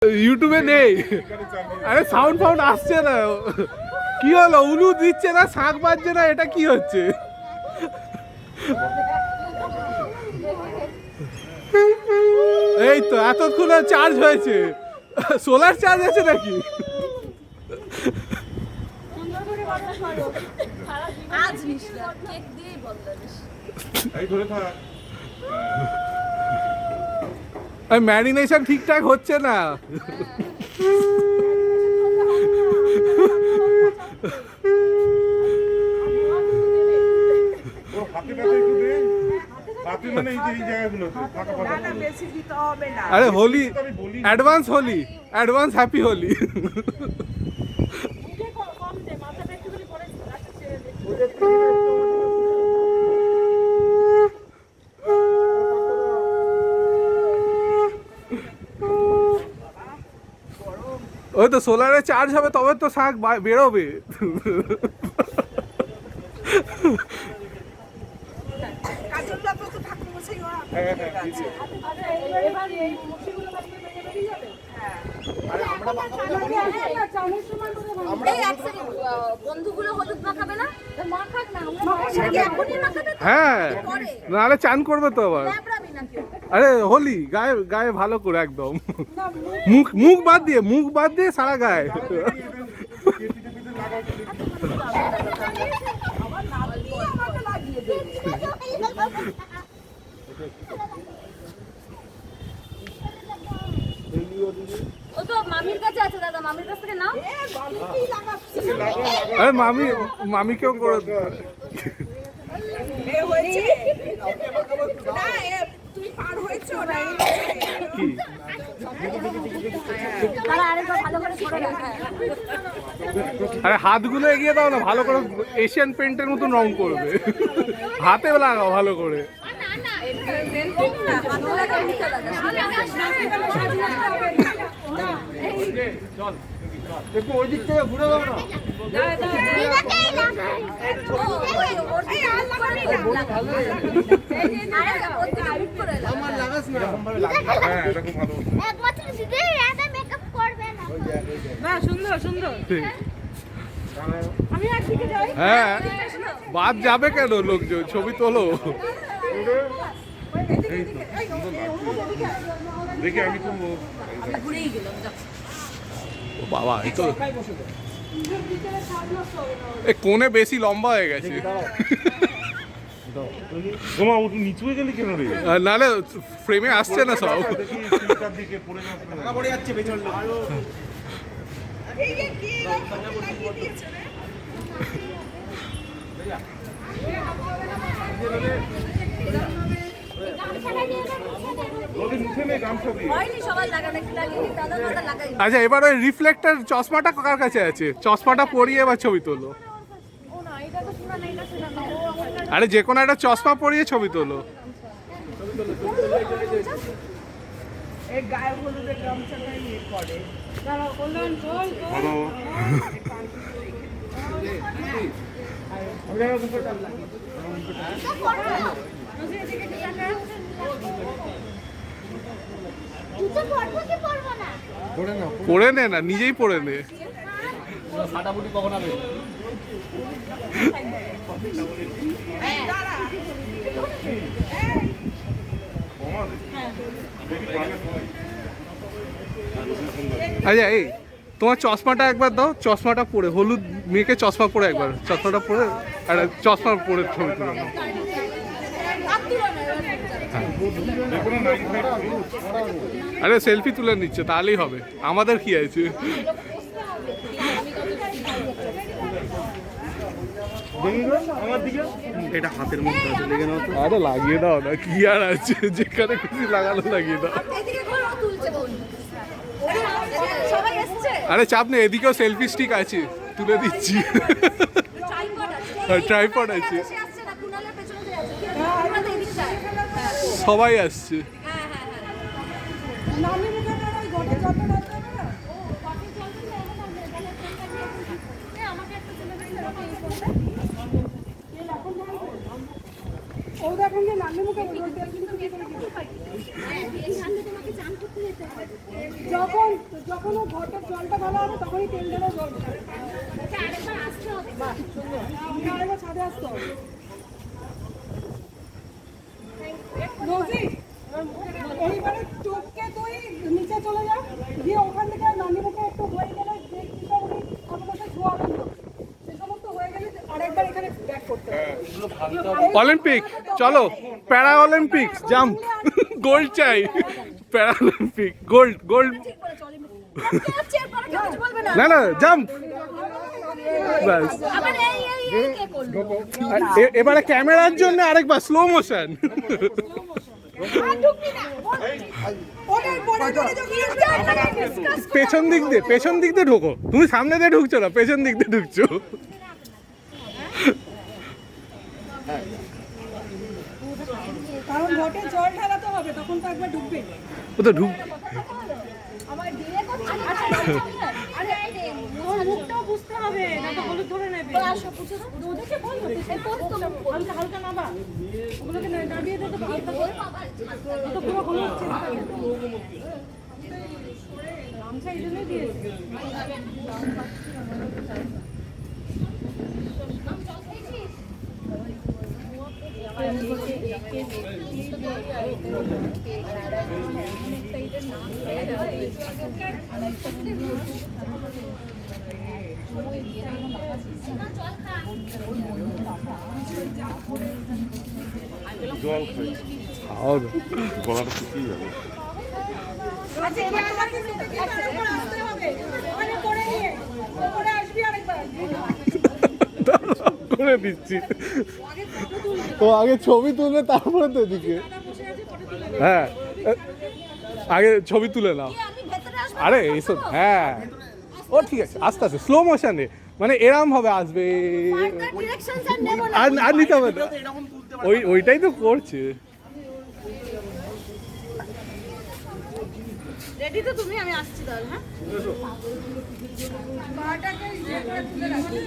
ইউটিউবে নেই। আরে সাউন্ড ফাউন্ড আসছে না, কি হলো? উলু দিচ্ছে না, শাঁখ বাজছে না, এটা কি হচ্ছে? এই তো এতক্ষণে চার্জ হয়েছে। সোলার চার্জ আছে নাকি? ম্যারিনেশন ঠিকঠাক হচ্ছে না। আরে Holi advance, Holi advance, happy Holi. ওই তো সোলারে চার্জ হবে তবে তো শাঁখ বেরোবে। হ্যাঁ, নাহলে চান করবে তো আবার। আরে হোলি গায়ে গায়ে ভালো করে একদম, মুখ মুখ বাদ দিয়ে সারা গায়ে। আরে মামিকেও করে কি আরে হাতগুলো এগিয়ে দাও না, ভালো করে এশিয়ান পেন্টের মতন রং করবে। হাতে লাগাও ভালো করে। একটু ওই দিক থেকে ঘুরে দাও না। হ্যাঁ, বাদ যাবে কেন? লোকজন ছবি তোলো। দেখি আমি তো বাবা, এই তো কোণে বেশি লম্বা হয়ে গেছে। নিচু হয়ে গেলে কেন রে? নাহলে ফ্রেমে আসছে না সব। আচ্ছা, এবার ওই রিফ্লেক্টর চশমাটা কার কাছে আছে? চশমাটা পরিয়ে এবার ছবি তোলো। আরে যে কোনো একটা চশমা পরিয়ে ছবি তোলো। পরে নে না, নিজেই পরে নে। আচ্ছা, এই তোমার চশমাটা একবার দাও, চশমাটা পরে, হলুদ মেয়েকে চশমা পরে একবার, চশমাটা পরে আর চশমা পরে ছবি তুলে নাও। আরে সেলফি তুলে নিচ্ছে, তাহলেই হবে, আমাদের কি আছে? এটা হাতের মধ্যে আছে, লেগে নাও তো। আরে লাগিয়ে দাও না, কি আর আছে, যেখানে খুশি লাগানো লাগিয়ে দাও। আরে চাপ নেই, এদিকেও সেলফি স্টিক আছে, তুলে দিচ্ছি। ট্রাইপড আছে, সবাই আসছে। যখন যখন ও ঘটের জলটা ভালো হবে তখনই তেল ঢেলে জল দেবে। আরেকবার আসতে হবে। বাহ, সুন্দর। আমাকে আরেকবার ছাদে আসতে হবে। রোজি, এইবারে চোখকে তুই নিচে চলে যা, গিয়ে ওখান থেকে নানি মুখে একটু হয়ে গেলে যে কি সব উনি আপনাদের ছোঁয়াবেন তো, সে সমস্ত হয়ে গেলে আরেকবার এখানে ব্যাক করতে হবে। অলিম্পিক চলো, প্যারা অলিম্পিক্স জাম্প, গোল্ড চাই, প্যারা অলিম্পিক গোল্ড গোল্ড। চেয়ার পরে কেউ কিছু বলবে না। না না জাম্প ব্যাস। আবার এই কে করলো? আর এবারে ক্যামেরার জন্য আরেকবার স্লো মোশন। আর ঢুকবি না। ওটার পরে চলে যাও, গিয়ে ডিসকাস পেছন দিক দিয়ে ঢোকো, তুমি সামনে দিয়ে ঢুকছো না, পেছন দিক দিয়ে ঢুকছো। কারণ ঘটে জল ঢালাতে হবে, তখন তো একবার ঢুকবে। ও তো ঢুক, আমার ডিলে করছে। আরে ওর মুখটাও বুঝতে হবে, না তো হলুদ ধরে নেবে। আসো পুছো তো। ওদেরকে বল না, এই পোস্ত হালকা হালকা নাবা, ওগুলোকে নামিয়ে দে তো হালকা করে, তো পুরো হলুদ ছিল। গামছা এই জন্যই দিয়েছে। খাও না। গলাটা শুকিয়ে যাবে। আচ্ছা, এবার তোমাকে আরেকবার আসতে হবে। ওখানে করে নিয়ে করে আসবি আরেকবার। করে দিচ্ছি। ও আগে ছবি তুলবে তারপরে তো এদিকে। হ্যাঁ আগে ছবি তুলে নাও। আমি ভেতরে আসবো। আরে এইসব হ্যাঁ, ও ঠিক আছে, আস্তে আস্তে স্লো মোশনে, মানে এরম ভাবে আসবে, ফার্দার ডিরেকশনস আর নেব না। আর নিতে হবে না। ওইটাই তো করছে। রেডি তো তুমি? আমি আসছি তাহলে। হ্যাঁ পাটাকে ইয়ে করে তুলে রাখবি।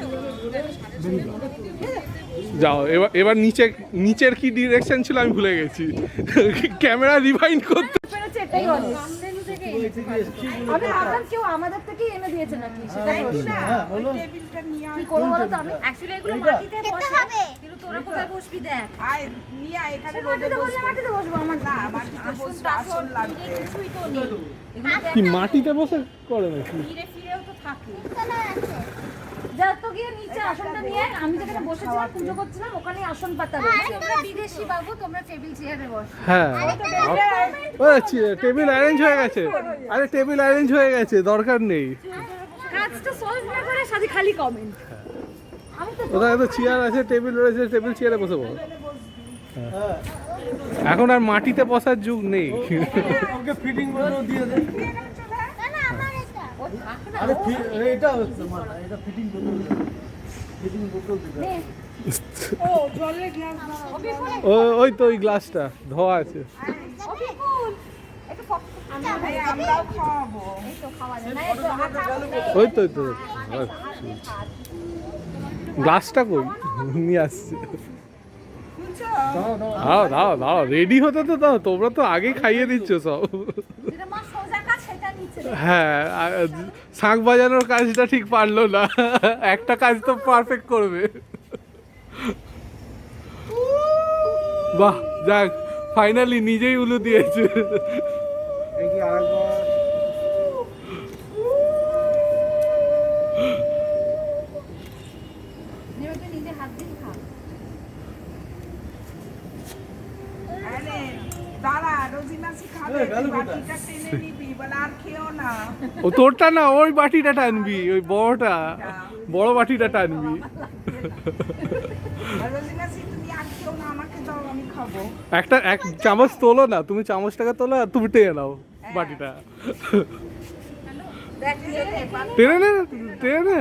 যাও এবার নিচের কি ডিরেকশন ছিল আমি ভুলে গেছি, ক্যামেরা রিভাইন্ড করতে। পেরেছে এটাই অনেক। আমি ভাবলাম কেউ আমাদের থেকে এনে দিয়েছে নাকি, সেটাই না। টেবিলটা নিয়ে কি করবো বলো তো? আমি অ্যাকচুয়ালি এগুলো মাটিতে বসে হবে, কিন্তু তোরা কোথায় বসবি দেখ। আয় নিয়ে আয়, এখানে মাটিতে বসলে মাটিতে বসবো। আমার না, আমার আসল লাগবে, কিছুই তো নেই। এগুলো কি মাটিতে বসে করে নাকি? ফিরে ফিরেও তো থাকে। যা তো গিয়ে নিচে আসনটা নিয়ে আয়। আমি যেখানে বসেছিলাম পুজো করছিলাম ওখানে আসন পাতা রয়েছে। তোমরা বিদেশি বাবু, তোমরা টেবিল চেয়ারে বসো। হ্যাঁ ও টেবিল অ্যারেঞ্জ হয়ে গেছে, আরে টেবিল অ্যারেঞ্জ হয়ে গেছে, দরকার নেই। কাজটা সলভ না করে সাথে খালি কমেন্ট। আমি তো ওখানে তো চেয়ার আছে, টেবিল রয়েছে, টেবিল চেয়ারে বসে পড়ো। হ্যাঁ। এখন আর মাটিতে বসার যুগ নেই। ওকে ফিটিং করে দিয়ে দে। না না আমার এটা। ও থাক না। আরে এটা হচ্ছে মানা, এটা ফিটিং করে দে। ফিটিং বোতল দিবে। নে। ও জলের গ্লাস ওই তো ওই গ্লাসটা ধোয়া আছে। অবিকুল একটু আমরাও খাওয়াবো। এই তো খাওয়া যায় না। এই তো আটা ওই তো গ্লাসটা কই, নিয়ে আসছে। দাও রেডি হতে তো দাও, তোমরা তো আগেই খাইয়ে দিচ্ছ সব। যেটা মা সোজা কাজ সেটা নিচে রেখে। হ্যাঁ শাঁখ বাজানোর কাজটা ঠিক পারলো না, একটা কাজ তো পারফেক্ট করবে। বাহ যাক, ফাইনালি নিজেই উলু দিয়েছে। এই কি আরেকবার যেভাবে নিজে হাত দিয়ে খা। আরে দাঁড়া, রোজিনাসি খাবে, তুই বাটিটা টেনে নিবি, বলে আর খেও না। ও তোরটা না, ওই বাটিটা টানবি, ওই বড়টা, বড় বাটিটা টানবি। আর রোজিনাসি তুমি আর খেও না, আমাকে দাও, আমি খাবো। এক চামচ তোলো না, তুমি চামচটাকে তোলো আর তুমি টেনে নাও বাটিটা। দেখ নিয়ে নে, টেনে নে টেনে নে।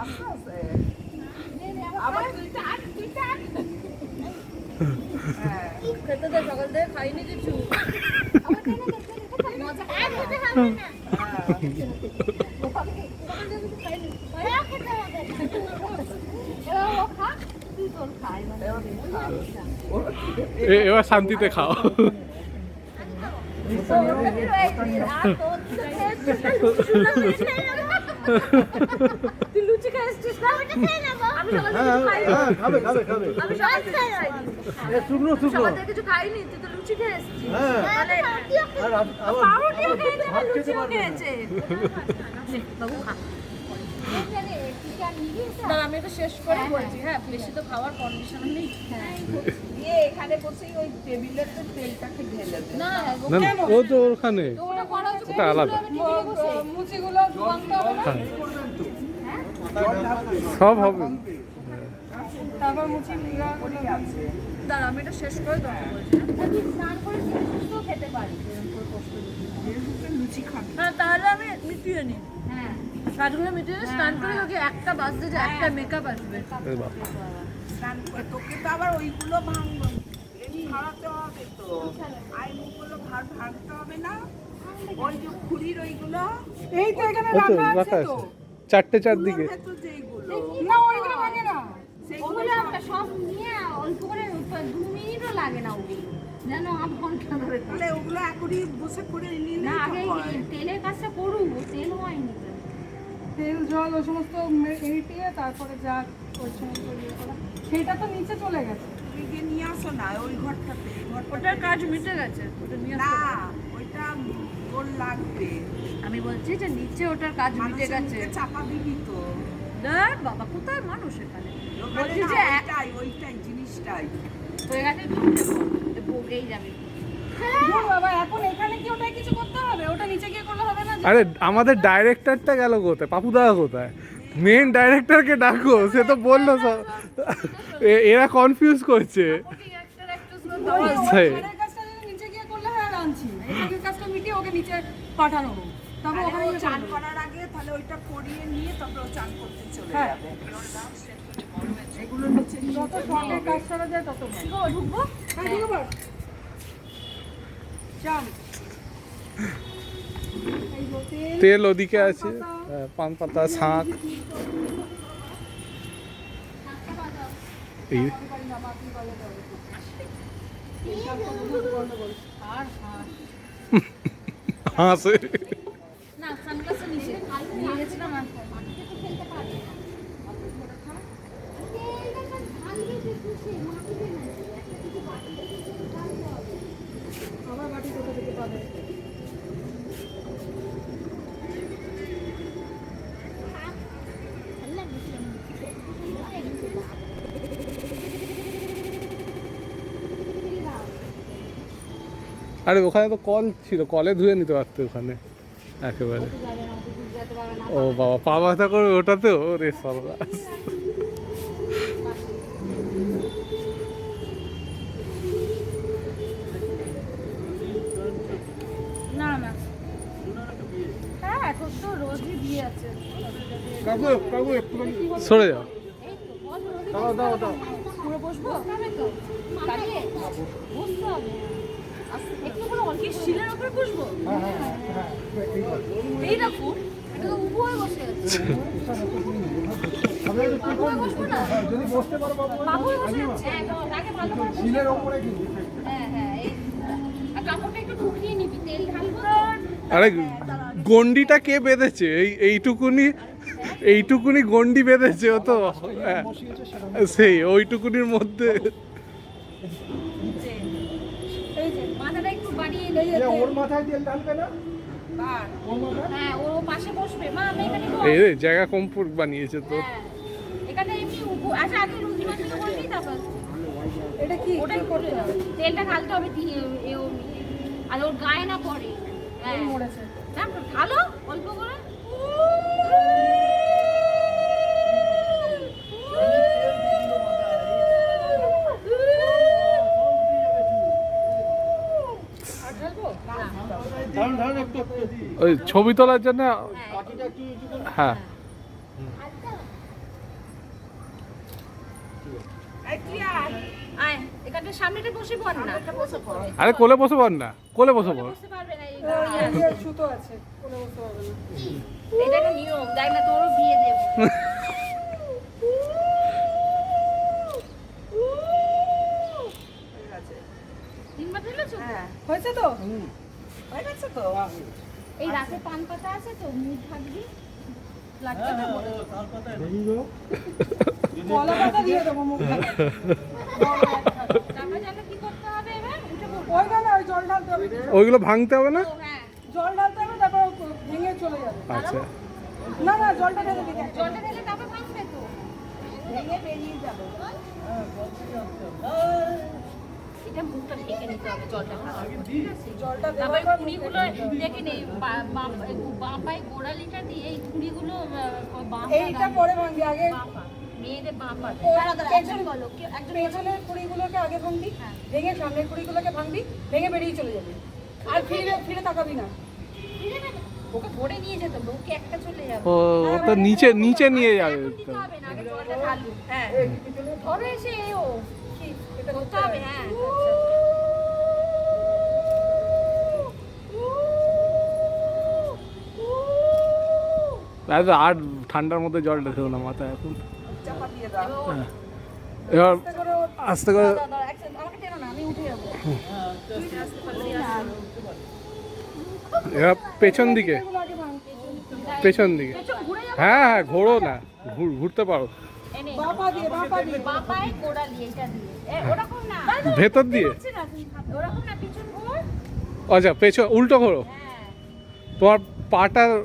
আস্তে আস্তে। আবার তুই টান, তুই টান। খেতে দে, সকাল থেকে খাইনি কিছু। আবার টেনে দে, মজা আর খেতে হবে না। সকাল থেকে কিছু খাইনি। হ্যাঁ খেতে হবে। এবার ও খা, তুই তোর খাই মানে। এবার শান্তিতে খাও। এই তুই লুচি খাইছিস না? আমি সকাল থেকে কিছু খাইনি। খাবে খাবে খাবে আমি সকাল থেকে খাইনি। শুকনো শুকনো সকাল থেকে কিছু খাইনি, তুই তো লুচি খেয়ে এসেছিস। হ্যাঁ তাহলে আর আবার পাউরুটিও খেয়েছে, আবার ভাত খেতে লুচিও পারবে না। খেয়েছে। নে, বাবু খা। দাঁড়া, আমি এটা শেষ করে বলছি। হ্যাঁ, বেশি তো খাওয়ার কন্ডিশন নেই। এখানে বসেই ওই টেবিলের তো তেলটাকে ঢেলে দে। না, না না, ও তো ওখানে ওটা করা হচ্ছে, ওটা আলাদা। মুচিগুলো ধোয়াতে হবে না? সব হবে। তারপর মুচি গুলো দাঁড়া, আমি এটা শেষ করে তোমাকে বলছি। স্নান করে সুস্থ খেতে পারি। লুচি খাবে। হ্যাঁ, তাহলে আমি মিটিয়ে নিই। হ্যাঁ, কাজগুলো মিটিয়ে নিই, স্নান করে ওকে একটা বাজতে যে একটা মেকআপ আসবে। এ বাবা। স্নান করে তোকে তো আবার ওইগুলো ভাঙবো ছাড়াতে হবে তো। আর মুখগুলো ভাঙতে হবে না। ওই যে খুঁড়ির ওইগুলো এই তো এখানে ও তো রাখা রাখা আছে তো। আছে চারটে চারদিকে। ভেতর যেইগুলো না ওইগুলো ভাঙে না। ওগুলো আমরা সব নিয়ে অল্প করে 2 মিনিটও লাগে না ওগুলো, যেন আধ ঘন্টা ধরে করি। তাহলে ওগুলো এখনই বসে করে নিলে না, আগে এই তেলের কাজটা করুক, ও তেল হয়নি তো। তেল জল ওই সমস্ত এটিয়ে তারপরে যা ওই সমস্ত ইয়ে করা সেটা তো নিচে চলে গেছে। তুমি গিয়ে নিয়ে আসো না ওই ঘরটাতে। ওটার কাজ মিটে গেছে, ওটা নিয়ে না আসতে হবে। ওইটা ওর লাগবে। আমি বলছি যে নিচে ওটার কাজ মিটে মানুষের গেছে। মুখে চাপা দিবি তো। দেখ বাবা, কোথায় মানুষ এখানে? ওখানে বলছি না, যে ওইটাই জিনিসটাই। হয়ে গেছে, ঢুকতে বকেই যাবে। ধুর বাবা, এখন এখানে কি ওটা কিছু করতে হবে? ওটা নিচে গিয়ে করলে হবে না? আরে আমাদের ডাইরেক্টরটা গেল কোথায়? পাপুদা কোথায়? মেন ডাইরেক্টরকে ডাকো, সে তো বললো সব। এরা কনফিউজ করছে। সেই। ওখানের কাজটা যদি নিচে গিয়ে করলে হয় আর আনছি। এখানের কাজটা মিটিয়ে ওকে নিচে পাঠানো হোক। তবে তাহলে ওখানে ও গিয়ে চান করবে। করার আগে তাহলে ওইটা করিয়ে নিয়ে তারপরে ও চান করতে চলে হ্যাঁ। যাবে। এগুলো নিচে নিয়ে যত শর্টে কাজ করা যায় তত ভালো। ঢুকবো? হ্যাঁ, ঠিক আছে। চান। এই যে তেল, তেল ওদিকে আছে, পান পাতা, শাঁখ। এই হাসে। না, সানগ্লাসের নিচে নিয়ে গেছিলাম আর আবার বাটি কোথা থেকে পাবে? আরে ওখানে তো কল ছিল, কলে ধুয়ে নিতে পারতো ওখানে একেবারে। ও বাবা, পা ব্যথা করবে ওটাতেও? রে সর্বনাশ। না না, হ্যাঁ এখন তো রোজই বিয়ে আছে। কাকু কাকু একটু সরে যাও। দাও দাও দাও পুরো বসবো? হবে তো দাঁড়িয়ে বসতে হবে। একটু করে অল্প শিলের ওপরে বসবো? হ্যাঁ হ্যাঁ হ্যাঁ এইরকম এটা তো উবু হয়ে বসে আছে। উবু হয়ে বসবো না? যদি বসতে পারো বাবু বাবু বসে আছে, আগে ভালো করে বসে। শিলের ওপরে কি হ্যাঁ হ্যাঁ, এই আর কাপড়টা একটু ঢুকিয়ে নিবি, তেল ঢালবো তো। আরে গন্ডিটা কে বেঁধেছে? এইটুকুনি গন্ডি বেঁধেছে ও তো। হ্যাঁ, সেই ওইটুকুনির মধ্যে। এই যে মাথাটা একটু বাড়িয়ে এই যে ওর মাথায় তেল ঢালবে না কার? ওর মাথায় হ্যাঁ, ও পাশে বসবে। মা, আমি এখানে এই রে, জায়গা কম বানিয়েছে তো। হ্যাঁ, এখানে এমনি আচ্ছা আগে রুটি বানাতে বলবি, তারপর এটা কি ওটাই করতে হবে। তেলটা ঢালতে হবে আর ওর গায়ে না পড়ে। হ্যাঁ, মরেছে? দেখ, ঢালো অল্প করে। ধান ধান একটু ওই ছবি তোলার জন্য। বাকিটা একটু একটু করে হ্যাঁ, এই তুই আয়। আয়, এখানে সামনেটা বসে পড় না। আরে কোলে বসে পড় না, কোলে বসে পড়। বসতে পারবে না, ওই যে সুতো আছে, কোনো বসতে পারবে না। এটা একটা নিয়ম। দেখ না, তোরও বিয়ে দেবো। ঠিক আছে। 3 বার ঢেলেছো? হ্যাঁ হয়েছে তো? হয়ে গেছে তো আমি এই রাতে পান পাতা আছে তো মুখ ঢাকবি লাগবে না বলে কলা পাতা দিয়ে দেবো মুখে। তারপরে জানো কি করতে হবে এবার উঠে পড়বো ওই না ওই জল ঢালতে হবে, ওইগুলো ভাঙতে হবে না? হ্যাঁ জল ঢালতে হবে, তারপর ভেঙে চলে যাবে। আচ্ছা, না না জলটা ঢেলে দিকে জলটা ঢেলে তারপর ভাঙবে তো ভেঙে বেরিয়ে যাবে এটা মুখটা ঢেকে নিতে হবে জলটা ভালো ঠিক আছে জলটা তারপরে দেওয়ার পর কুড়িগুলো দেখে নেই বাম পায়ে গোড়ালিটা দিয়ে এই কুড়িগুলো বাম এইটা পরে ভাঙবি, আগে মেয়েদের বাম পা পেছন বলো একজন পেছনের কুড়িগুলোকে আগে ভাঙবি, ভেঙে সামনের কুড়িগুলোকে ভাঙবি, ভেঙে বেরিয়ে চলে যাবে, আর ফিরে ফিরে তাকাবি না। ওকে ধরে নিয়ে যেত ওকে একটা চলে যাবে ও ও তো নিচে নিচে নিয়ে যাবে এখন দিতে হবে না আগে জলটা ঢালু হ্যাঁ ধরে এসে ও কি এটা করতে হবে হ্যাঁ আর ঠান্ডার মধ্যে জলটা খেলো না মাথায় এখন। চাপা দিয়ে দাও হ্যাঁ। এবার আস্তে করে আস্তে করে আমাকে টেনো না আমি উঠে যাবো এবার পেছন দিকে, এগুলো আগে ভাঙ। পেছন দিকে। পেছন ঘুরে যাবো হ্যাঁ হ্যাঁ, ঘোরো না, ঘুরতে পারো এনে বাঁ পা দিয়ে বাঁ পা দিয়ে বাঁ পায়ে গোড়ালি এটা দিয়ে ওরকম না ভেতর দিয়ে। ওরকম না পিছন ঘোর আচ্ছা, পেছন উল্টো ঘোরো, হ্যাঁ তোমার পাটা। এবার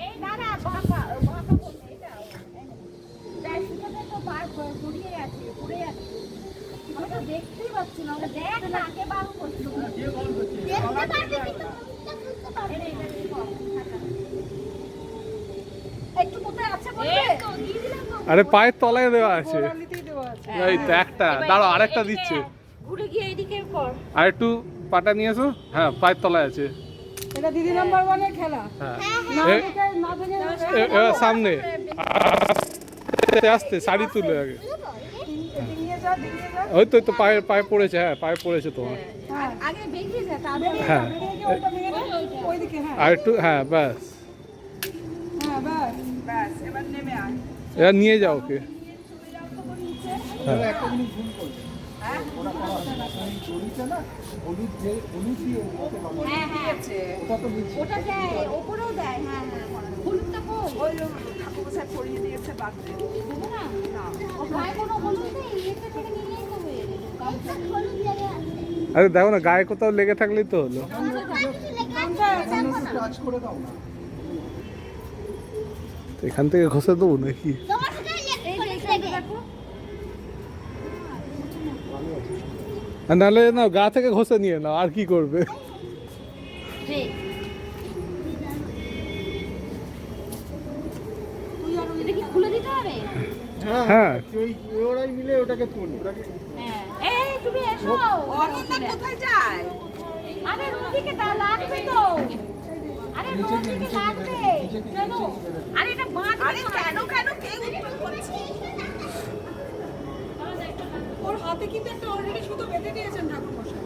এই দাঁড়া বাঁ পা করছে এটা তাই সেটাতে তো পার ঘুরিয়ে আছে ঘুরে যাচ্ছে আমি তো দেখতেই পাচ্ছি না ওটা দেখ না কে বাঁ করছে দেখতে পারবি কিন্তু মুখটা খুলতে পারবি না এটা কি কর একটু কোথায় আছে বলবে তো দিয়ে দিলাম তো আরে পায়ের তলায় দেওয়া আছে। গোড়ালিতেই দেওয়া আছে। এই তো একটা, দাঁড়াও আরেকটা দিচ্ছে। ঘুরে গিয়ে এদিকে কর আর একটু পাটা নিয়ে এসো। হ্যাঁ, পায়ের তলায় আছে। এটা দিদি নাম্বার 1 এর খেলা। হ্যাঁ, না এ- দেখে না ভেঙে এবার সামনে আস্তে আস্তে শাড়ি তুলে আগে। ডিঙিয়ে যা ডিঙিয়ে যা। ওই তো ওই তো পায়ে পায়ে পড়েছে। হ্যাঁ, পায়ে পড়েছে তোমার। হ্যাঁ আগে বেরিয়ে যা তারপরে হ্যাঁ, ভেঙে গিয়ে ওইটা ভেঙে দে, ওইদিকে হ্যাঁ আর একটু, হ্যাঁ ব্যাস। হ্যাঁ বাস। ব্যাস এবার নেমে আয় এবার নিয়ে যাও ওকে। একটা জিনিস ভুল করবে ওরা দড়িতে না হলুদ যে হলুদ দিয়ে ওকে বাবা হ্যাঁ হ্যাঁ ওটা তো বুঝছি ওটা দেয় ওপরেও দেয় হ্যাঁ হ্যাঁ হলুদটা কই ওই ঠাকুর গোসাই পরিয়ে দিয়েছে বাদে দেবো না ও গায়ে কোনো হলুদ নেই এতে থেকে নিলেই তো হয়ে যাবে গামছা হলুদ জায়গা আছে আরে দেখো না, গায়ে কোথাও লেগে থাকলেই তো হলো। কাজ করে দাও না তো এখান থেকে ঘষে দেবো নাকি? আর নাহলে না, গা থেকে ঘষে নিয়ে নাও, আর কি করবে? এটা কি খুলে দিতে হবে হ্যাঁ, ওই ওরাই মিলে ওটাকে তুলি হ্যাঁ এই তুমি এসো অনন্যা কোথায় যায় আরে রুদিকে তা লাগবে তো আরে রুদিকে লাগবে কেন আরে এটা বাঁধ আরে কেন কেন কে উঠবে করছে ওর হাতে কিন্তু একটা অলরেডি সুতো বেঁধে দিয়েছেন ঠাকুর মশাই।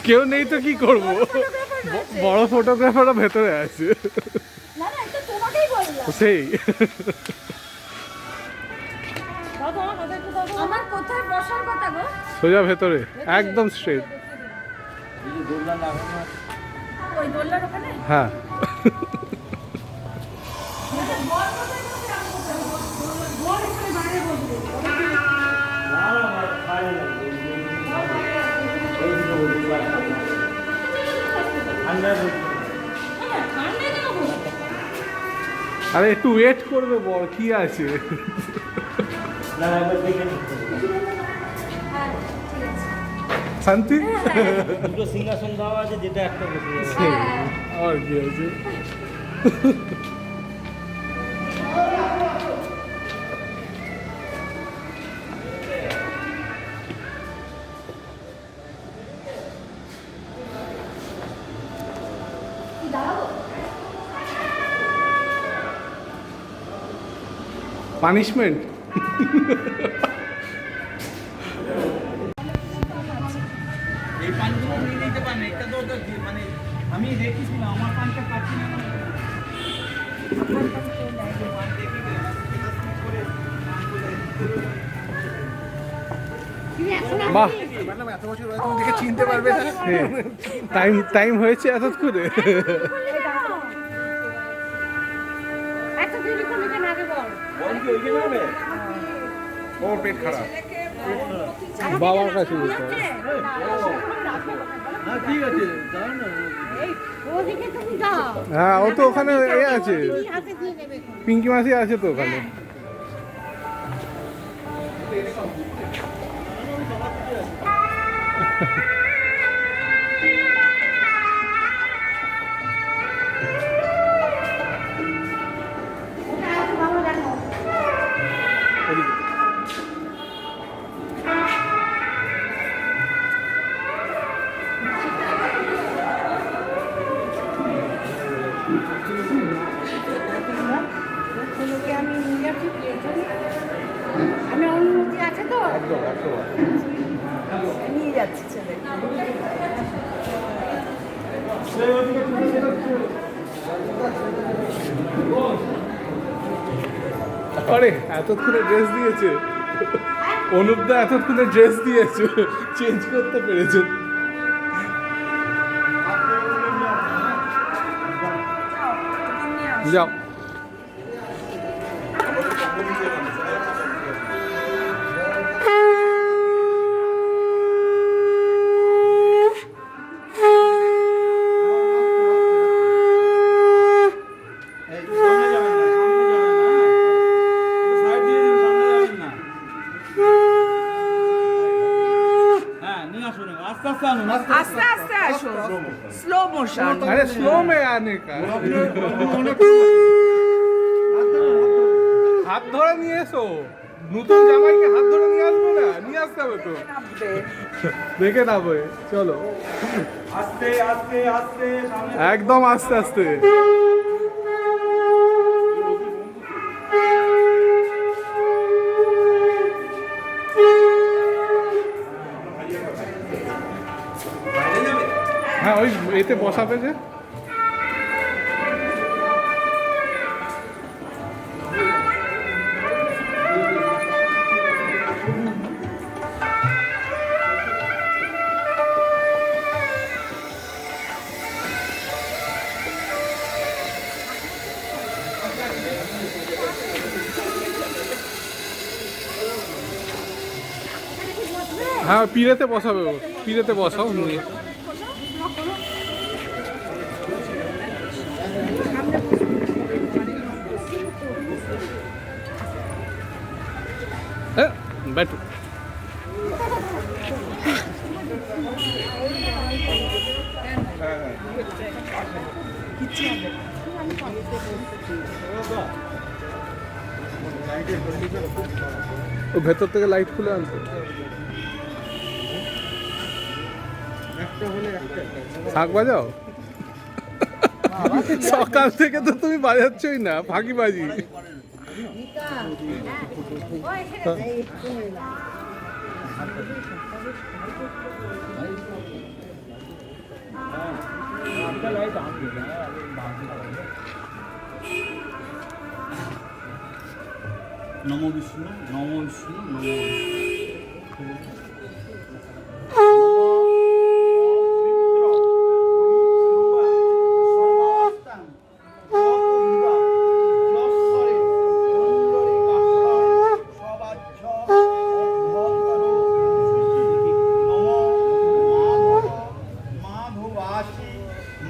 কেউ নেই তো কি করবো? বড় ফটোগ্রাফাররা ভেতরে আছে। না না এটা তোমাকেই বললাম সেই আমার কোথায় বসার কথা গো সোজা ভেতরে, একদম স্ট্রেট। ওই দোলনার ওখানে হ্যাঁ, আরে একটু ওয়েট করবে বল, কি আছে? শান্তি। দুটো সিংহাসন দেওয়া আছে যেটা একটা বসে যাবে আর কি আছে? পানিশমেন্ট। এই পানগুলো নিয়ে নিতে পারেন, এটা তো মানে আমি রেখেছিলাম আমার পানটা পাচ্ছি না। বাহ, ম্যাডাম এত বছর বয়স তুমি দেখে চিনতে পারবে না। টাইম টাইম হয়েছে এত করে। এত দেরি করলে কেন আগে বল? ওর পেট খারাপ। বাবার কাছে যেতে হবে। হ্যাঁ ঠিক আছে, দাও না। এই ওদিকে তুমি যাও। হ্যাঁ, ও তো ওখানে এ আছে, তুমি হাতে দিয়ে নেবে এখন। পিঙ্কি মাসি আছে তো ওখানে। এদিকে। ছেলেকে আমি নিয়ে যাচ্ছি পেছনে। আমি অনুমতি আছে তো নিয়ে যাচ্ছি ছেলে। আরে এতক্ষণে ড্রেস দিয়েছে, অনুপদা এতক্ষণে ড্রেস দিয়েছে, চেঞ্জ করতে পেরেছে। যাও। এই সামনে যাবেন না, সাইড দিয়ে দিন, সামনে যাবেন না। হ্যাঁ নিয়ে আসুন, আস্তে আস্তে আনুন, আস্তে আস্তে আস্তে আসো, স্লো মোশন। अरे स्लो में आने का। হাত ধরে নিয়ে এসো, নতুন জামাইকে হাত ধরে নিয়ে আসবো না, নিয়ে আসতে হবে তো। দেখে নাবে, চলো আস্তে আস্তে আস্তে সামনে। একদম আস্তে আস্তে। হ্যাঁ, ওই এতে বসাবে যে। হ্যাঁ, পিড়েতে বসাবে ও, পিড়েতে বসাও নিয়ে। হ্যাঁ, बैठो। ও ভেতর থেকে লাইট খুলে আনতো। শাক বাজাও। সকাল থেকে তো তুমি বাজাচ্ছই না, ফাঁকিবাজি। নমো বিষ্ণু, নমো বিষ্ণু, নমো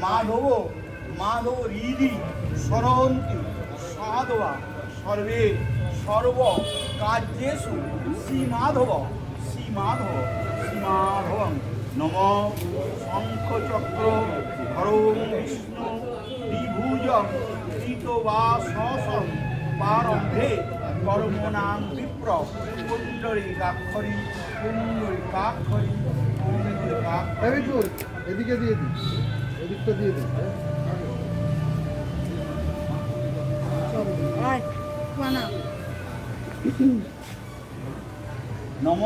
মাধব মাধব হৃদি স্মরন্তি সাধবা সর্বে সর্ব কার্যেষু শ্রীমাধব শ্রীমাধব শ্রীমাধবং নম শঙ্খচক্র হরং বিষ্ণু বিভুজং কৃতবাসং পারম্ভে কর্মণাং বিপ্র পুণ্ডরীকাক্ষরী পুণ্ডরীকাক্ষরী পুণ্ডরীকাক্ষরী। এদিকে দিয়ে দিই, এদিকটা দিয়ে দিই। নম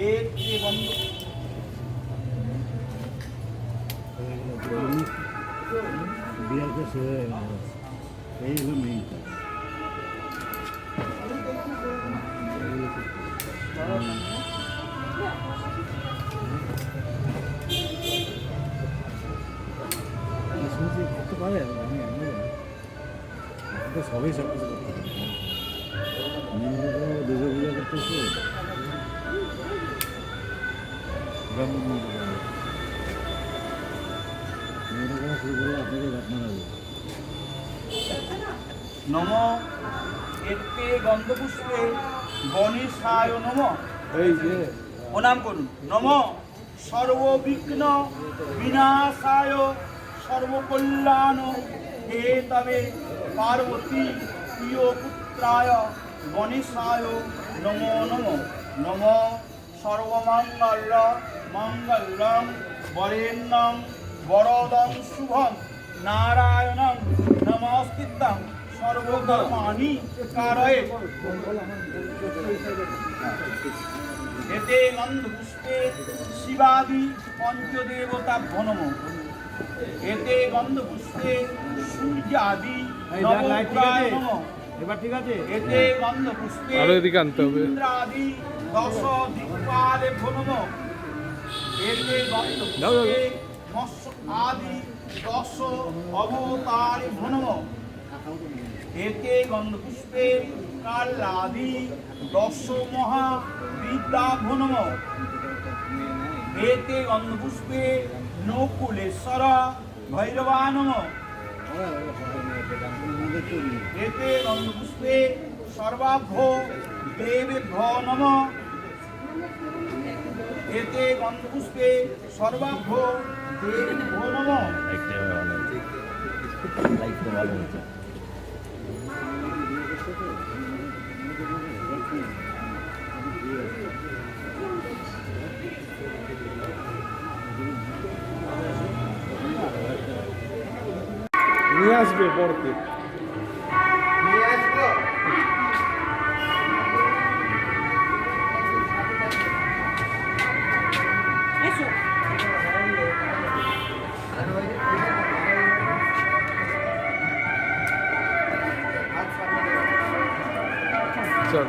এতে গন্ধ এই হলো মেইনটা শুনছি করতে পারে আমি সবাই সব কিছু করতে পারে দুর্গা পূজা করতেছে ব্রাহ্মণ মন্দির মেয়েরা করা শুরু করলে আপনাকে আপনারা নম এতে গন্ধপুষ্পে গণেশায় নম এই যে প্রণাম করুন নম সর্ববিঘ্ন বিনাশায় সর্বকল্যাণ হে তবে পার্বতী প্রিয় পুত্রায় গণেশায় নম নম নম সর্বমঙ্গল মঙ্গলং বরেণ্যং বরদং শুভং নারায়ণং নমস্কৃত্যং সর্বকর্মাণি কারয়ে এতে গন্ধপুষ্পে শিবাদি পঞ্চদেবতাভ্যো নমঃ এতে গন্ধপুষ্পে সূর্যাদি নবগ্রহায় নমঃ এবার ঠিক আছে এতে গন্ধপুষ্পে আরো এদিকে আনতে হবে। ইন্দ্রাদি দশ দিক্পালেভ্যো নমঃ এতে গন্ধপুষ্পে মৎস্য আদি দশ অবতারেভ্যো নমঃ এতে গন্ধপুষ্পে কালাদি দশ মহাবিদ্যাভ্যো নমঃ এতে গন্ধপুষ্পে নকুলেশ্বর ভৈরবা নমঃ এতে গন্ধপুষ্পে সর্বাভ্য দেবেভ্যো নমঃ এতে গন্ধপুষ্পে সর্বাভ্য দেবেভ্যো নমঃ নিয়ে আসবে পড়তে এসো চল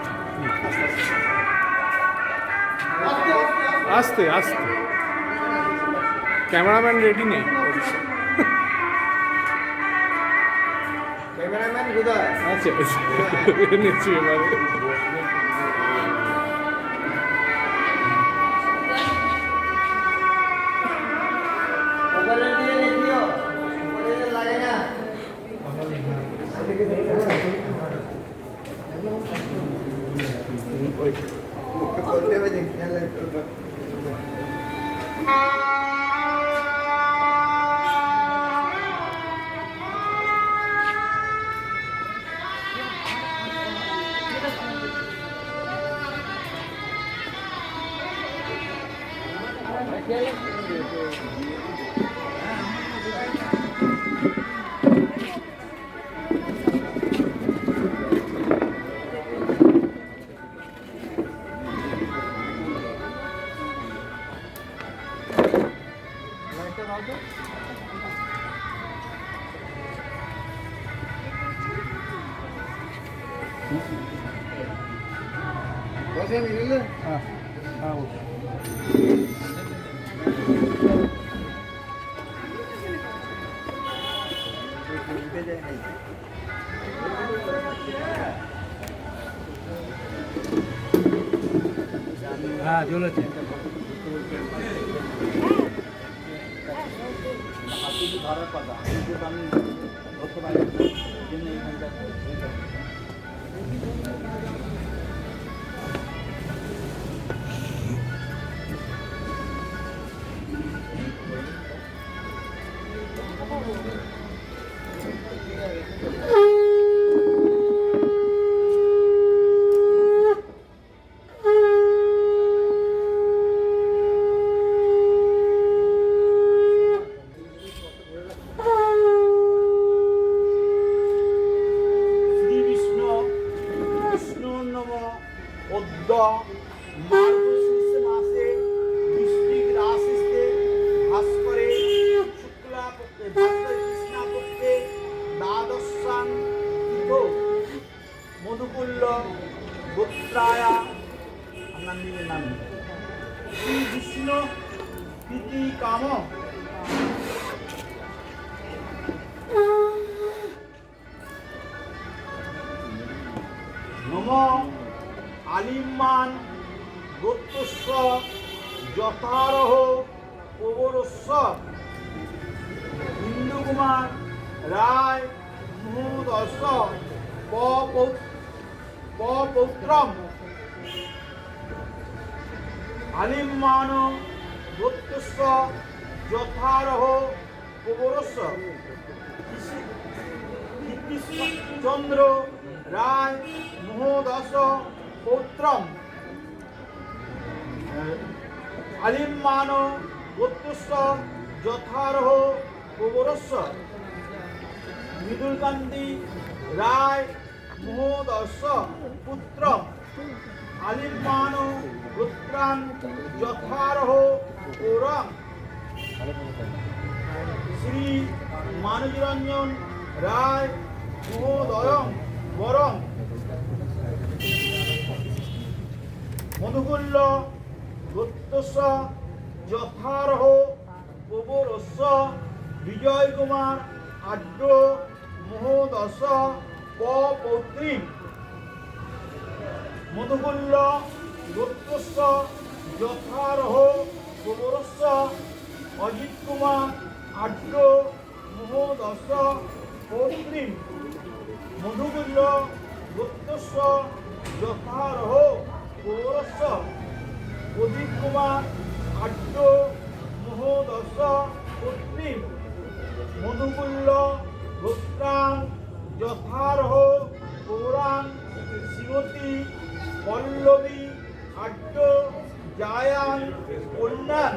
আস্তে আস্তে ক্যামেরাম্যান রেডি নেই ক্যামেরাম্যান কোথায় আচ্ছা নিচ্ছি এবারে ওখানে দিয়ে লিখিও ওখানে লাগে না বলতে হবে যে খেয়াল রাখতে বসে নিলে হ্যাঁ হ্যাঁ হ্যাঁ চলেছে ধরার কথা আমি ধরতে পারি জন্য এইখানটা শ্রী বিষ্ণু বিষ্ণু নম পবিত্রায় আপনার নিজের নামে শ্রী বিষ্ণু প্রীতি কাম নম আলিমান গোত্রস্ব যথারহ প্রবরস্ব হিন্দু কুমার রায় মহোদশ পৌত্রম আলিমান গোত্রস্ব যথারহ প্রবরস্ব চন্দ্র রায় মহোদশ পৌত্রম আলিমান গোত্রস্ব যথারহ প্রবরস্ব মৃদুলকান্তি রায় মহোদশ পুত্র আলিমান গোত্রান যথারহ পৌরং শ্রী মানবরঞ্জন রায় মহোদয়ং বরং মধুকুল্ল গোত্রস্য যথারহ প্রবরস্য বিজয় কুমার আদ্য মহোদশ পৌত্রী মধুকুল্ল গোত্রস্য যথারহ প্রবরস্য অজিত কুমার আদ্য মহোদশ পৌত্রী মধুকুল্ল গোত্রস্য যথারহ প্রবরস্য প্রদীপ কুমার আদ্য মহোদশ পুত্রী মধুকুল্ল গোত্রাং যথারহ পৌরাং শ্রীমতী পল্লবী আদ্য জায়াং কন্যান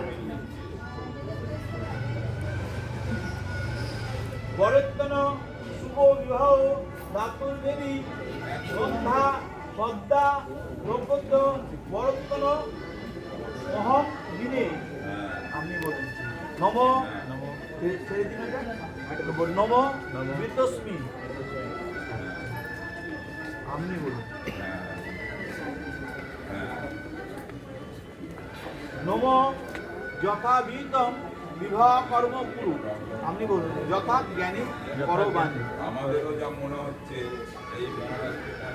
বরত্তন শুভ বিবাহ দাতুর দেবী সন্ধ্যা পদ্মা দ্রৌপদ বরত্তন অহম দিনে আপনি বলেন নম নম মৃতস্মি আপনি বলুন নম যথাবিহিতম বিবাহ কর্ম কুরু আপনি বলুন যথা জ্ঞানী করবাণী আমাদেরও যা মনে হচ্ছে এই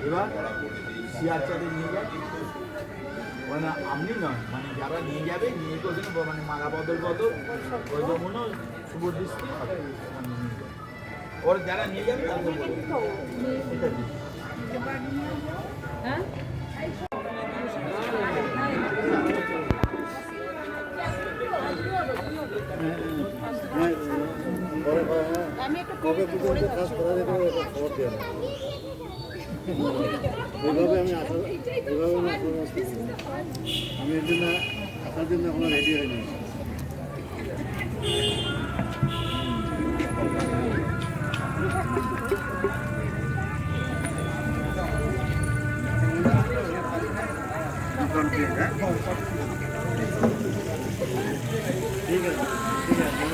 এবার সিয়ারচাঁদে নিয়ে যায় মানে আপনি নয় মানে যারা নিয়ে যাবে নিয়ে তো ওখানে মানে মালা বদল ওই জন্য শুভ দৃষ্টি হবে ওর যারা নিয়ে যাবে তাদের এটা হ্যাঁ আমি একটু কবে পর্যন্ত কাজ করা যেতে পারে খবর দিয়ে এইভাবে আমি আসার আমি এর জন্য আসার জন্য এখনো রেডি হয়নি ঠিক আছে ঠিক আছে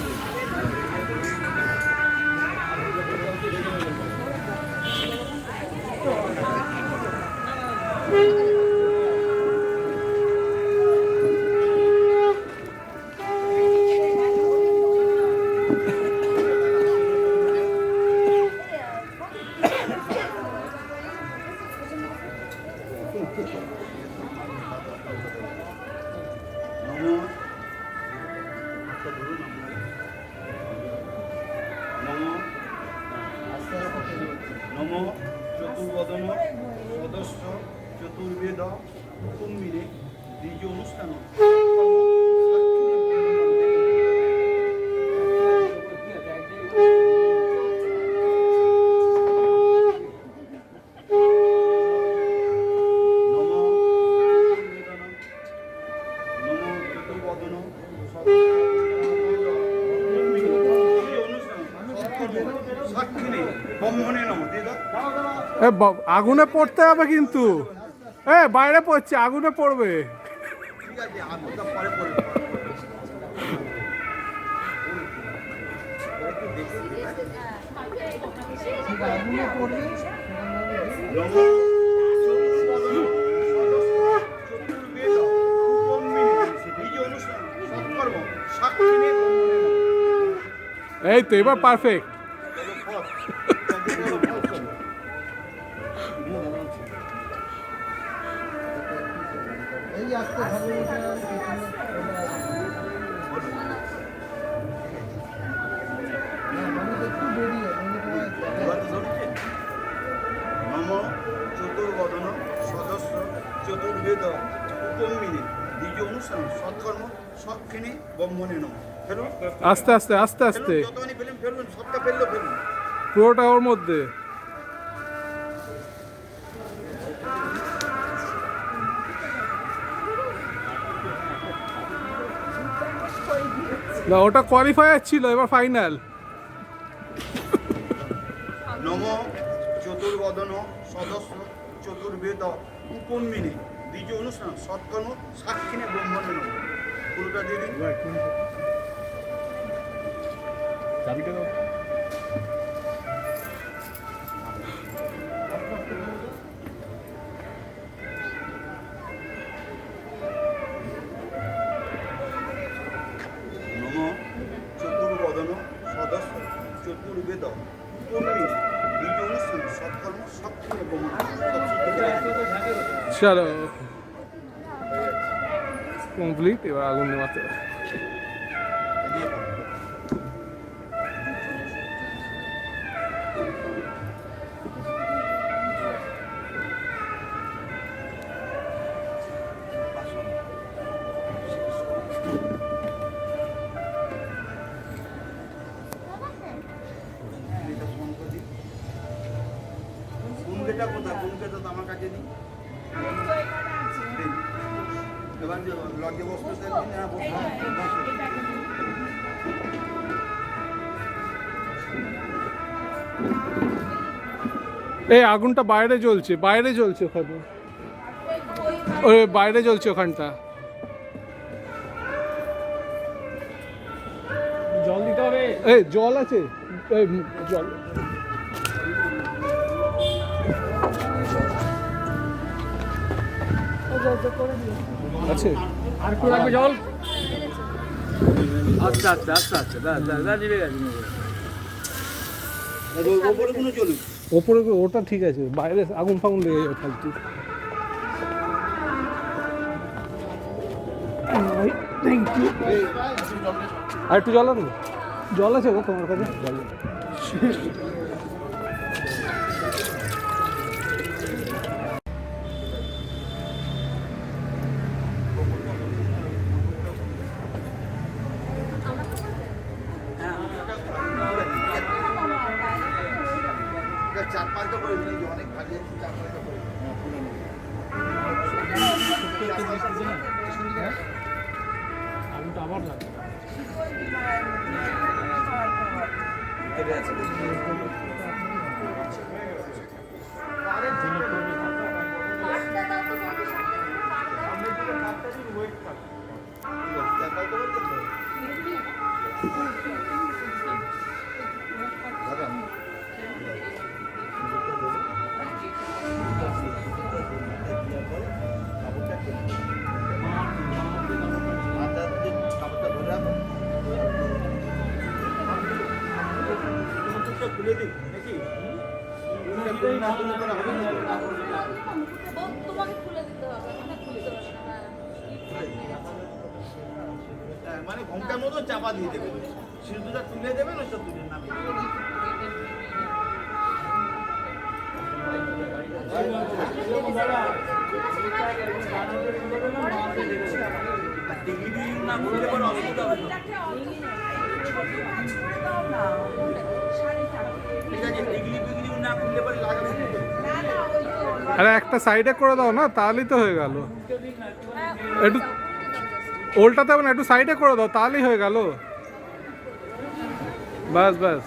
নম চতুর্বদন সদস্য চতুর্বেদ কুম্ভীরে দ্বিজ অনুষ্ঠান আগুনে পড়তে হবে কিন্তু বাইরে পড়ছে আগুনে পড়বে ঠিক আছে আমি তো পরে পরে এই তো এবার পারফেক্ট। নম চতুর্বদন সদস্য চতুর্বেদ উপমিনে দ্বিজ অনুষ্ঠান সৎকর্ম সক্ষিণী ব্রহ্মণে নম। ফেলুন আস্তে আস্তে আস্তে আস্তে যতখানি ফেলুন ফেলুন, সবটা ফেললো ফেলুন। পুরোটা ওর মধ্যে। না ওটা কোয়ালিফায়ার ছিল, এবার ফাইনাল। নম চতুর্বদন সদস্য চতুর্বেদ উপমিনে দ্বিজ অনুষ্ঠান সৎকর্ম সাক্ষিণে ব্রহ্মণে নম। পুরোটা দিয়ে দিন। নম চতুর্বদন সদস্য চতুর্বেদ উপমিনে দ্বিজ অনুষ্ঠান সৎকর্ম সাক্ষিণে ব্রহ্মণে নম। চলো কমপ্লিট, এবার আগুন নেওয়াতে হবে। কুমকেটা কোথায়? কুমকেটা তো আমার কাছে নেই। দিন। এবার যে লজ্জে বসতে দিন, হ্যাঁ বসুন। এই আগুনটা বাইরে জ্বলছে, বাইরে জ্বলছে ওখানে, ওই বাইরে জ্বলছে ওখানটা। জল দিতে হবে। এই জল আছে, এই জল আছে। আর একটু লাগবে জল। আস্তে আস্তে আস্তে আস্তে নিভে গেছে। ওপরে কোনো চলুন। ওপরে ওটা ঠিক আছে, বাইরে আগুন ফাগুন লেগে যাবে ফালতু। আর একটু জল আনো, জল আছে গো তোমার কাছে? জল চার পাঁচটা করে দিন, অনেক ভালো আছে, চার পাঁচটা করে আগুনটা আবার লাগে। খুলে দিন নাকি? তোমাকে খুলে দিতে হবে, আমাকে খুলতে হবে না। মানে ঘন্টার মতো চাপা দিয়ে দেবেন, সিঁদুরটা তুলে দেবেন, ওইটা তুলে নামিয়ে দেবেন। ডিগ্রি না করলে পরে অসুবিধা হবে না। ঠিক আছে, ডিগ্রি ফিগ্রি না করলে পরে লাগাবেন। আরে একটা সাইডে করে দাও না, তাহলেই তো হয়ে গেল। একটু ওল্টাতে হবে না, একটু সাইডে করে দাও, তাহলেই হয়ে গেল। বাস বাস।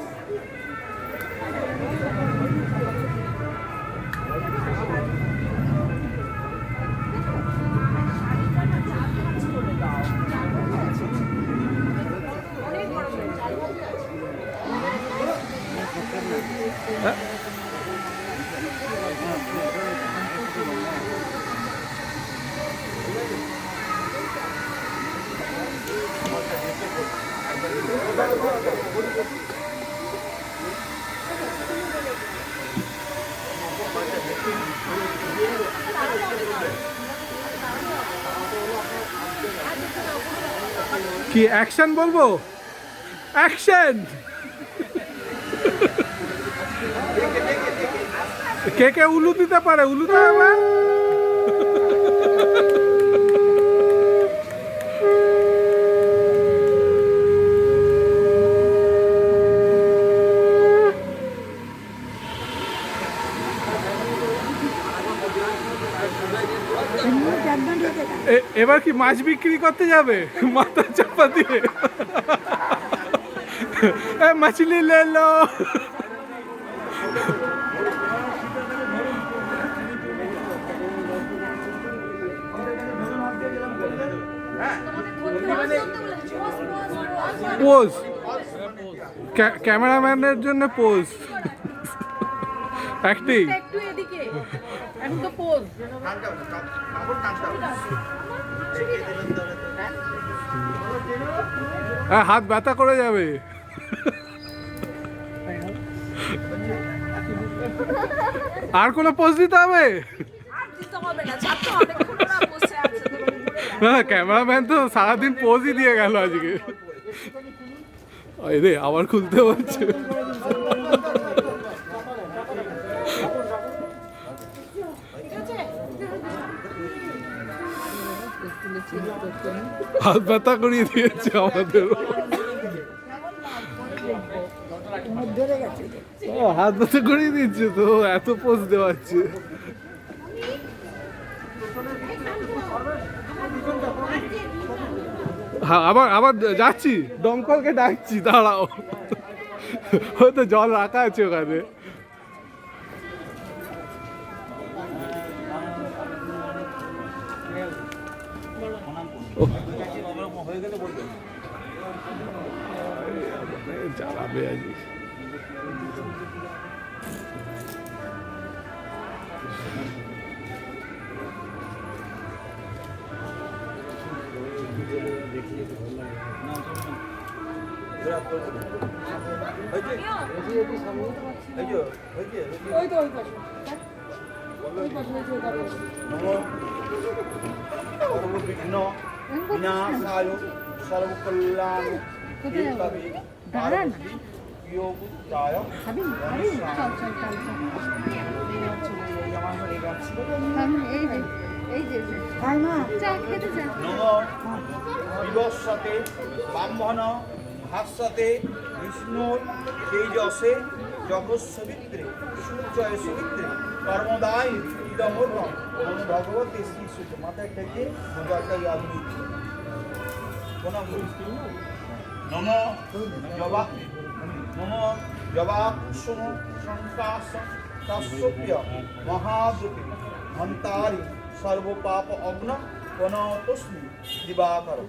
কি অ্যাকশন বলবো? অ্যাকশন! কে কে উলু দিতে পারে? উলু তো আমার এবার কি মাছ বিক্রি করতে যাবে মাথা চাপা দিয়ে? মাছলি লে লো। পোজ, ক্যামেরাম্যানের জন্য পোজ, অ্যাক্টিং। একটু এদিকে এখন তো পোজ হ্যাঁ, হাত ব্যথা করে যাবে। আর কোনো পোজ দিতে হবে? না, ক্যামেরাম্যান তো সারাদিন পোজই দিয়ে গেল আজকে। রে আবার খুলতে হচ্ছে। হাত ব্যথা করিয়ে দিয়েছে আমাদের। হাত ব্যথা করিয়ে দিচ্ছে তো, এত পোজ দেওয়াচ্ছে। হ্যাঁ, আবার আবার যাচ্ছি, দমকলকে ডাকছি, দাঁড়াও। হয়তো জল রাখা আছে ওখানে। জ্বালাবে আজ। ওই তো ওই পাশে ওই পাশে সর্ববিঘ্ন বিনাশায় সর্বকল্যাণ হেতবে পার্বতী প্রিয়পুত্রায় নমঃ বিবস্বতে ব্রাহ্মণ ভাস্বতে বিষ্ণুর তেজসে জগৎসবিত্রে সূর্যয় সবিত্রে কর্মদায় ইদমর্গম নম ভগবতে শ্রী সূর্য মাথায় থেকে জলটাই আগুন নম জবা কুসুম সংকাশ তস্যপ্য মহাদ্রুতি হন্তারি সর্বপাপ অগ্ন বনতস্মি দিবাকর।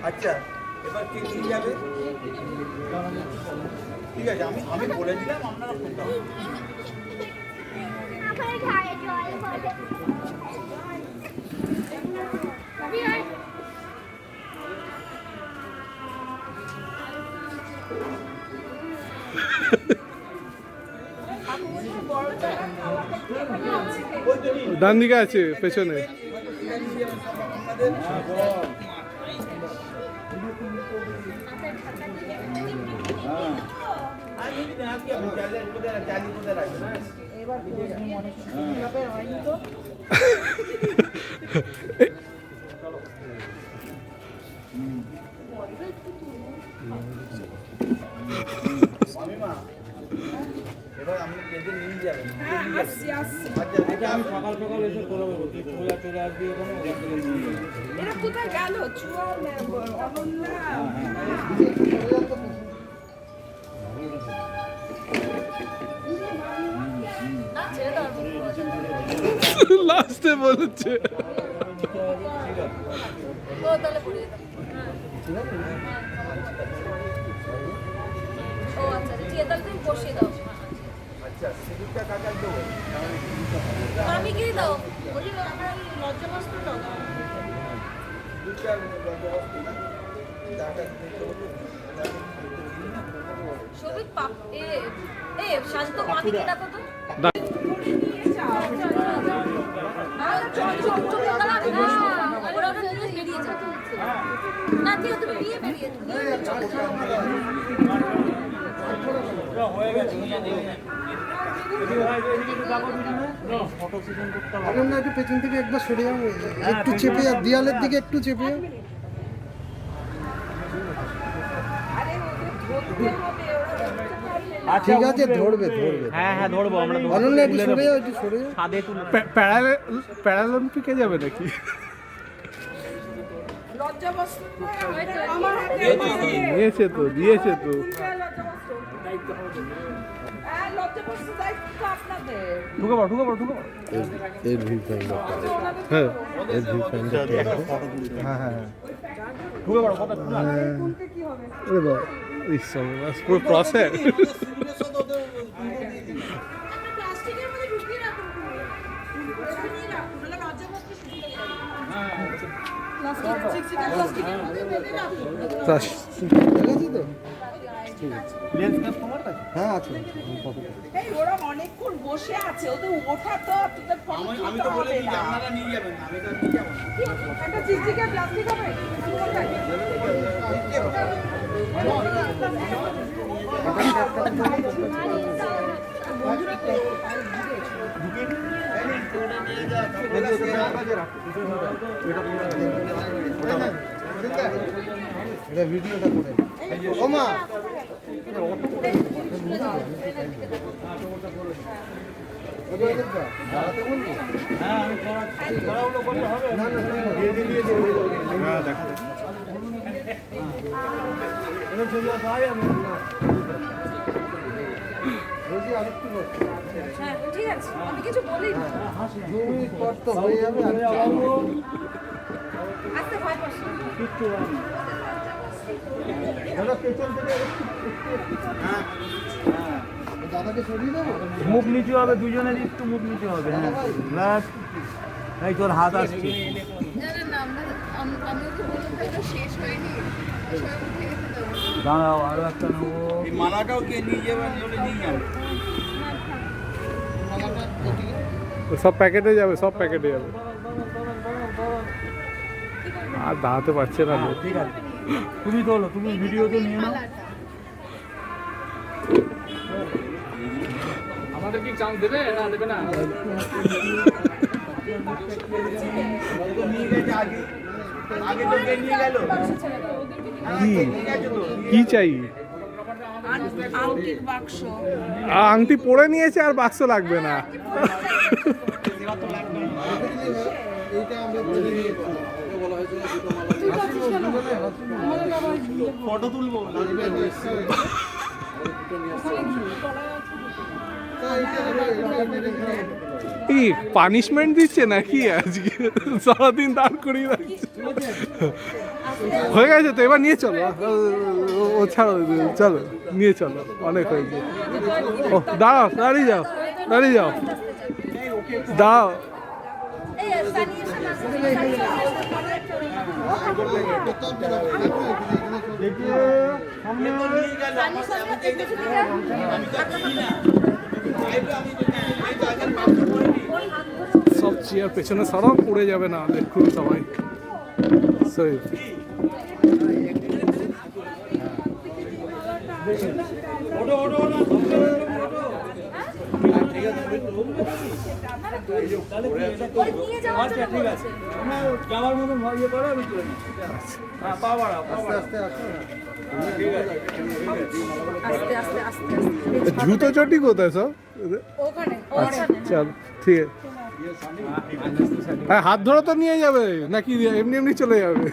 আচ্ছা, এবার কে কি যাবে? ঠিক আছে, আমি বলে দিলাম, আপনারা কোনটা ডান দিকে আছে পেছনে। এবার আমি কেটে নিয়ে যাবেন। আমি সকাল সকাল এসে করবো, চলে আসবি ওখানে। এরা কোথায় গেল? চুয়া অনন্যা লাস্টে বলেছে ও আচ্ছা ঠিক আছে, তাহলে তুমি বসিয়ে দাও। আচ্ছা, সিঁদুরটা কাকার দেবো। আমি কি দাও বলি, আমার লজ্জা বস্ত্র দাও। দুটা বন্দোবস্ত না, টাকা দিতে হবে। সবিক পাপ এ শান্ত মাকে ডাকো তো ওরা বেরিয়ে যাবে না তুই তো বেরিয়ে না একটু পেছন থেকে একবার সরে যাও, একটু চেপে যাও, দেয়ালের দিকে একটু চেপে যাও। ঠিক আছে, ধরবে ধরবে। হ্যাঁ হ্যাঁ ধরবো আমরা। অনন্যা একটু সরে যাও, একটু সরে যাও। ছাদে তুলে প্যারালিম্পিকে যাবে নাকি? লজ্জাবস্ত আমার হাতে দিয়েছে তো হ্যাঁ লজ্জাবস্ত দায়িত্ব আপনাদের। ঢুকে পড়ো এর ভিউ ফাইন্ডার, হ্যাঁ এর ভিউ ফাইন্ডার। হ্যাঁ হ্যাঁ ঢুকে পড়ো কথা তুলতে কি হবে? আরে বাবা এই সর্বনাশ পুরো প্রসেস প্লাস্টিকের মধ্যে ঢুকিয়ে রাখুন ঢুকিয়ে রাখুন নাহলে লজ্জাবস্ত শুকিয়ে যাবে প্লাস্টিকের মধ্যে বেঁধে রাখুন ঠিক আছে তো? হ্যাঁ আছে। এই ওরা অনেকক্ষণ বসে আছে, ওদের ওঠা তো তোদের ফটো তুলতে হবে না। আপনারা নিয়ে যাবেন না, আমি তো নিয়ে যাবো না। একটা চিকচিকে প্লাস্টিক হবে? এটা ভিডিওটা করে ও মা হ্যাঁ ঠিক আছে আমি কিছু বলি না 2 মিনিট পর তো হয়ে যাবে। আস্তে ভয় পাস দাদাকে সরিয়ে দেবো। মুখ নিচু হবে, দুজনের একটু মুখ নিচু হবে। হ্যাঁ ব্যাস, এই তোর হাত আসছে। জানেন না আমি ওকে বললাম এটা শেষ হয়নি দাঁড়াও আরো একটা নেবো। মালাটাও কে নিয়ে যাবেন বলে নিয়ে যাবেন। সব প্যাকেটে যাবে আর দাঁড়াতে পারছে না লোক। ঠিক আছে, তুমি তোলো, তুমি ভিডিও তো নিয়ে নাও। আমাদের কি চান্স দেবে না দেবে না? নিয়ে গেছে আগে, আগে তোকে নিয়ে গেল। কি চাই? আংটির বাক্স আংটি পরে নিয়েছে আর বাক্স লাগবে না। এইটা আমরা বলা হয়েছিল দুটো মালা ফটো তুলবো কি পানিশমেন্ট দিচ্ছে নাকি আজকে? সারাদিন দাঁড় করিয়ে রাখছে। হয়ে গেছে তো, এবার নিয়ে চলো। ও ছাড়ো, চলো নিয়ে চলো, অনেক হয়েছে। ও দাঁড়াও, দাঁড়িয়ে যাও দাঁড়াও। এই সানিয়ে সব চেয়ার পেছনে সরাও, পড়ে যাবে না দেখুন সবাই। সরি নিয়ে যাওয়া ঠিক আছে, যাওয়ার মতন ইয়ে করো, আমি চলে নিই। হ্যাঁ পা বাড়াও, আস্তে আস্তে আসো না। আস্তে আস্তে আস্তে জুতো চটি কোথায় সব? ওখানে আচ্ছা চল ঠিক আছে। হ্যাঁ হাত ধরে তো নিয়ে যাবে নাকি এমনি এমনি চলে যাবে?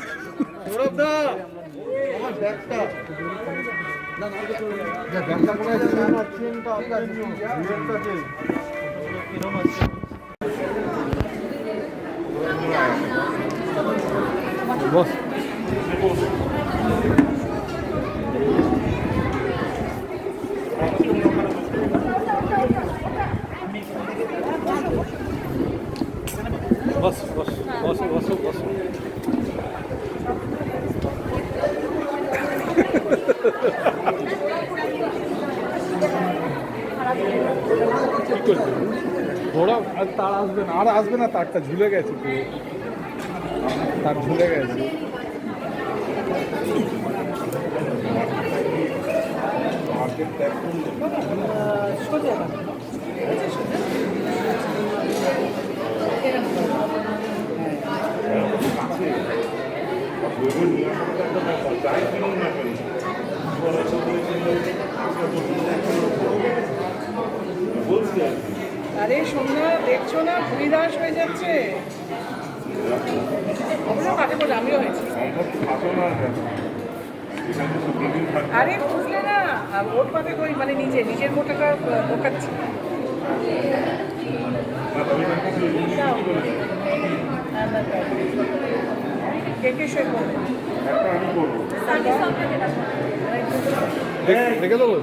বস বস বস বসো বসো বসো ঘোরা আর তার আসবে না, আর আসবে না, তারটা ঝুলে গেছে পুরো, তার ঝুলে গেছে। আরে সোমনা দেখছো না ভূমিদাস হয়ে যাচ্ছে। অবশ্য কাকে বলে আমিও হয়েছি। আরে বুঝলে না, ওর পাতে কই মানে নিজের মোটাটা ঢোকাচ্ছি। কে কে সই করবে? দেখে দেবো।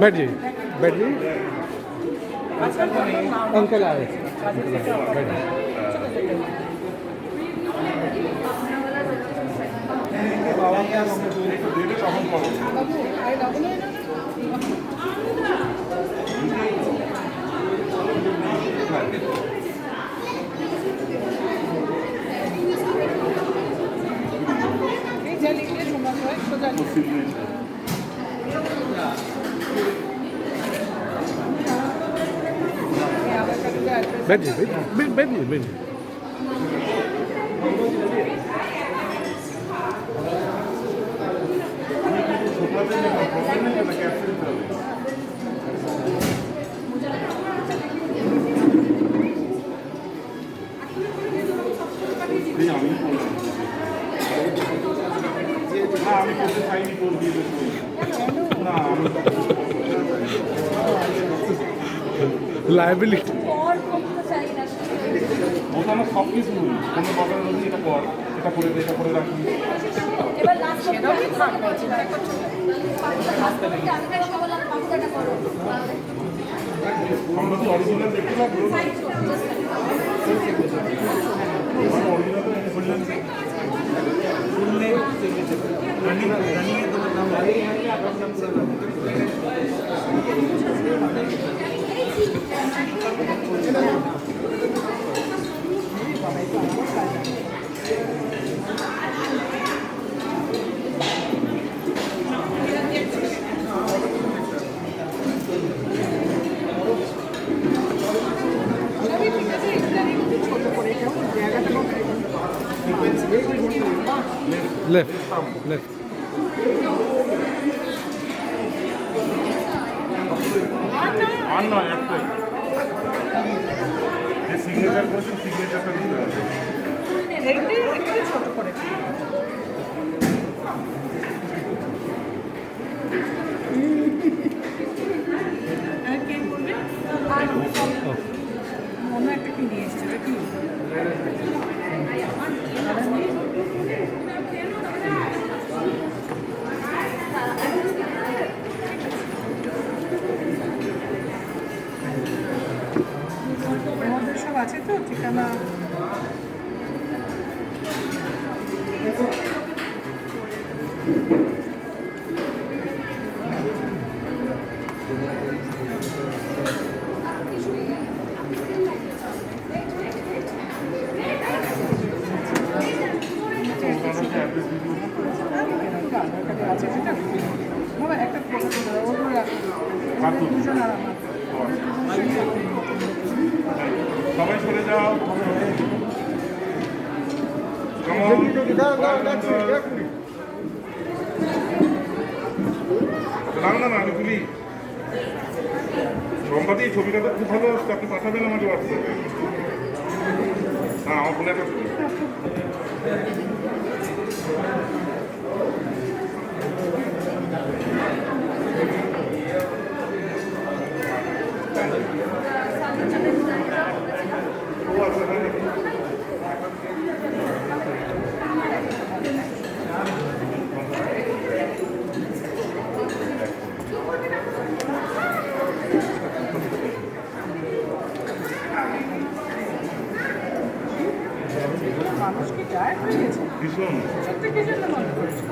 बैठिए बैठिए अंकल आए बैठिए बैठिए बैठिए बैठिए লাইবিলিটি ওখানে সব কিছু কোনো বাবার রোজ এটা কর, এটা করে দে, এটা করে রাখি। এবার লাস্ট আমরা তো অরিজিনাল দেখতে লাগলো, অরিজিনাল তো বললেন लेफ्ट लेफ्ट আর নয় একটাই, যে সিগনেচার করছেন সিগনেচারটা দিতে হবে। ছোট করে অন্য একটা কি নিয়ে এসছে কি আমাদের সব আছে তো ঠিকানা। সবাই সরে যাও, না না আমি তুলি সম্পাদি, ছবিটা তো খুব ভালো আসছে, আপনি পাঠাবেন আমাকে হোয়াটসঅ্যাপে। হ্যাঁ আমার ফোনে একটা ছবি। মানুষ কি টায়ার্ড হয়ে গেছে? ভীষণ সত্যি কি জন্য মনে করছো?